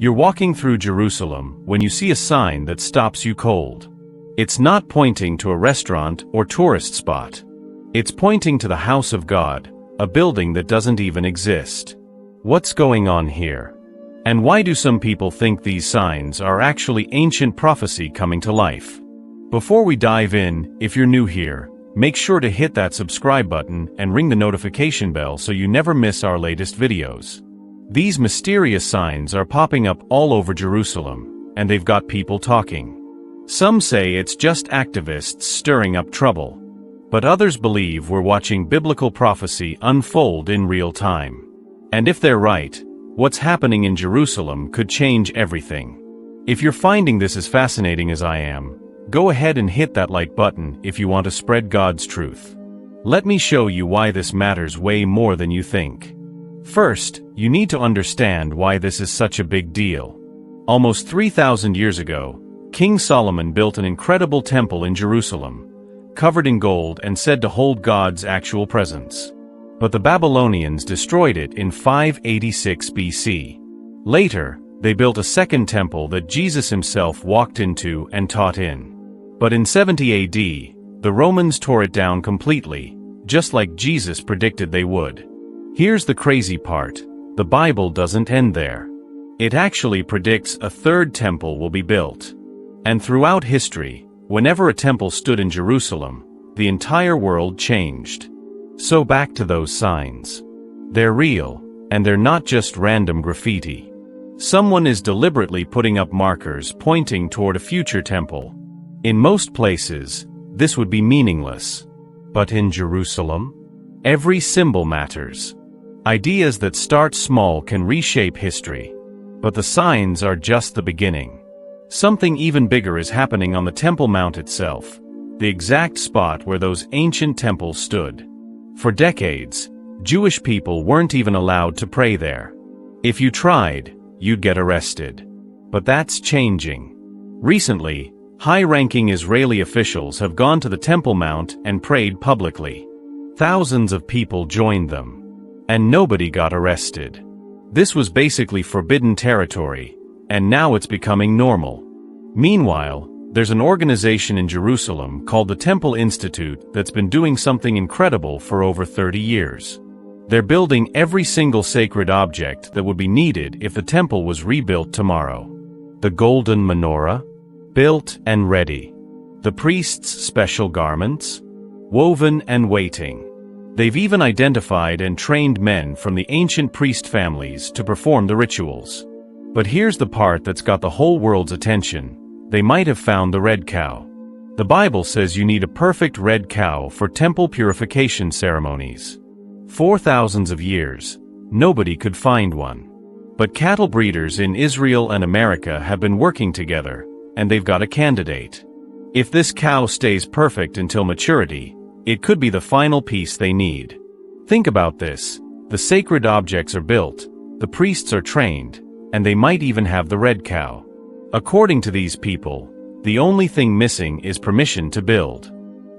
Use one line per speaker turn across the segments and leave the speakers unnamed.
You're walking through Jerusalem when you see a sign that stops you cold. It's not pointing to a restaurant or tourist spot. It's pointing to the house of God, a building that doesn't even exist. What's going on here? And why do some people think these signs are actually ancient prophecy coming to life? Before we dive in, if you're new here, make sure to hit that subscribe button and ring the notification bell so you never miss our latest videos. These mysterious signs are popping up all over Jerusalem, and they've got people talking. Some say it's just activists stirring up trouble, but others believe we're watching biblical prophecy unfold in real time. And if they're right, what's happening in Jerusalem could change everything. If you're finding this as fascinating as I am, go ahead and hit that like button if you want to spread God's truth. Let me show you why this matters way more than you think. First, you need to understand why this is such a big deal. Almost 3,000 years ago, King Solomon built an incredible temple in Jerusalem, covered in gold and said to hold God's actual presence. But the Babylonians destroyed it in 586 BC. Later, they built a second temple that Jesus himself walked into and taught in. But in 70 AD, the Romans tore it down completely, just like Jesus predicted they would. Here's the crazy part: the Bible doesn't end there. It actually predicts a third temple will be built. And throughout history, whenever a temple stood in Jerusalem, the entire world changed. So back to those signs. They're real, and they're not just random graffiti. Someone is deliberately putting up markers pointing toward a future temple. In most places, this would be meaningless. But in Jerusalem, every symbol matters. Ideas that start small can reshape history. But the signs are just the beginning. Something even bigger is happening on the Temple Mount itself, the exact spot where those ancient temples stood. For decades, Jewish people weren't even allowed to pray there. If you tried, you'd get arrested. But that's changing. Recently, high-ranking Israeli officials have gone to the Temple Mount and prayed publicly. Thousands of people joined them. And nobody got arrested. This was basically forbidden territory, and now it's becoming normal. Meanwhile, there's an organization in Jerusalem called the Temple Institute that's been doing something incredible for over 30 years. They're building every single sacred object that would be needed if the temple was rebuilt tomorrow. The golden menorah? Built and ready. The priests' special garments? Woven and waiting. They've even identified and trained men from the ancient priest families to perform the rituals. But here's the part that's got the whole world's attention. They might have found the red cow. The Bible says you need a perfect red cow for temple purification ceremonies. For thousands of years, nobody could find one. But cattle breeders in Israel and America have been working together, and they've got a candidate. If this cow stays perfect until maturity, it could be the final piece they need. Think about this: the sacred objects are built, the priests are trained, and they might even have the red cow. According to these people, the only thing missing is permission to build.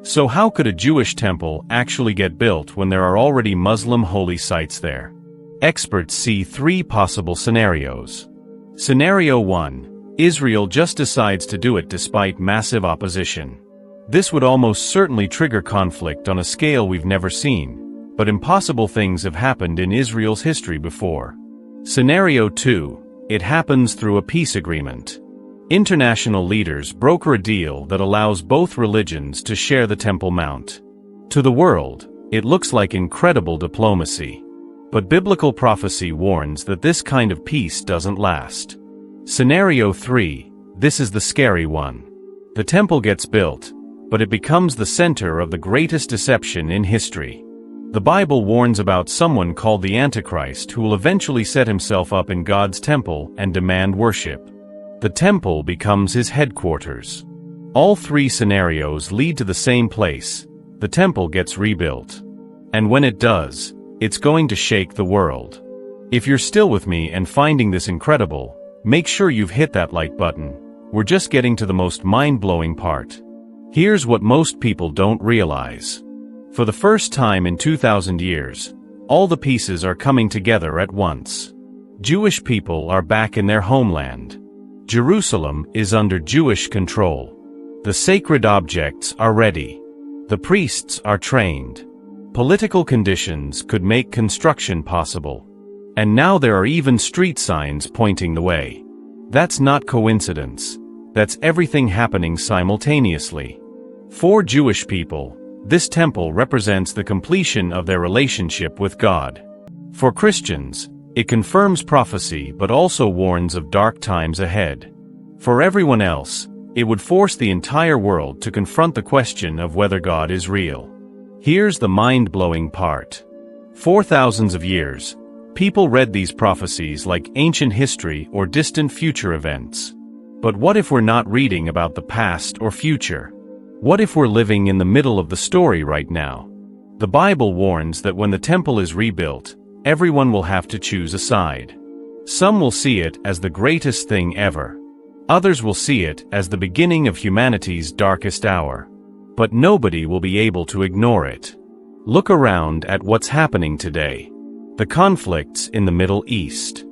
So how could a Jewish temple actually get built when there are already Muslim holy sites there? Experts see three possible scenarios. Scenario 1: Israel just decides to do it despite massive opposition. This would almost certainly trigger conflict on a scale we've never seen, but impossible things have happened in Israel's history before. Scenario 2: it happens through a peace agreement. International leaders broker a deal that allows both religions to share the Temple Mount. To the world, it looks like incredible diplomacy. But biblical prophecy warns that this kind of peace doesn't last. Scenario 3: this is the scary one. The temple gets built, but it becomes the center of the greatest deception in history. The Bible warns about someone called the Antichrist who will eventually set himself up in God's temple and demand worship. The temple becomes his headquarters. All three scenarios lead to the same place: the temple gets rebuilt. And when it does, it's going to shake the world. If you're still with me and finding this incredible, make sure you've hit that like button. We're just getting to the most mind-blowing part. Here's what most people don't realize. For the first time in 2,000 years, all the pieces are coming together at once. Jewish people are back in their homeland. Jerusalem is under Jewish control. The sacred objects are ready. The priests are trained. Political conditions could make construction possible. And now there are even street signs pointing the way. That's not coincidence. That's everything happening simultaneously. For Jewish people, this temple represents the completion of their relationship with God. For Christians, it confirms prophecy but also warns of dark times ahead. For everyone else, it would force the entire world to confront the question of whether God is real. Here's the mind-blowing part. For thousands of years, people read these prophecies like ancient history or distant future events. But what if we're not reading about the past or future? What if we're living in the middle of the story right now? The Bible warns that when the temple is rebuilt, everyone will have to choose a side. Some will see it as the greatest thing ever. Others will see it as the beginning of humanity's darkest hour. But nobody will be able to ignore it. Look around at what's happening today. The conflicts in the Middle East.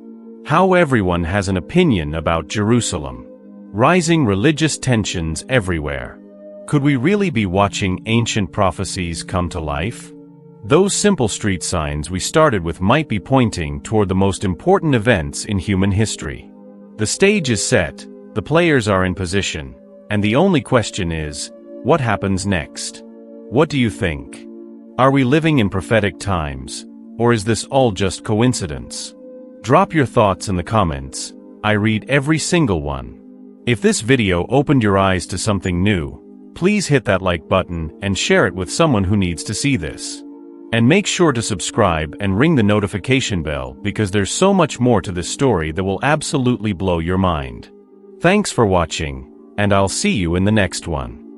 How everyone has an opinion about Jerusalem. Rising religious tensions everywhere. Could we really be watching ancient prophecies come to life? Those simple street signs we started with might be pointing toward the most important events in human history. The stage is set, the players are in position, and the only question is, what happens next? What do you think? Are we living in prophetic times, or is this all just coincidence? Drop your thoughts in the comments. I read every single one. If this video opened your eyes to something new, please hit that like button and share it with someone who needs to see this. And make sure to subscribe and ring the notification bell because there's so much more to this story that will absolutely blow your mind. Thanks for watching, and I'll see you in the next one.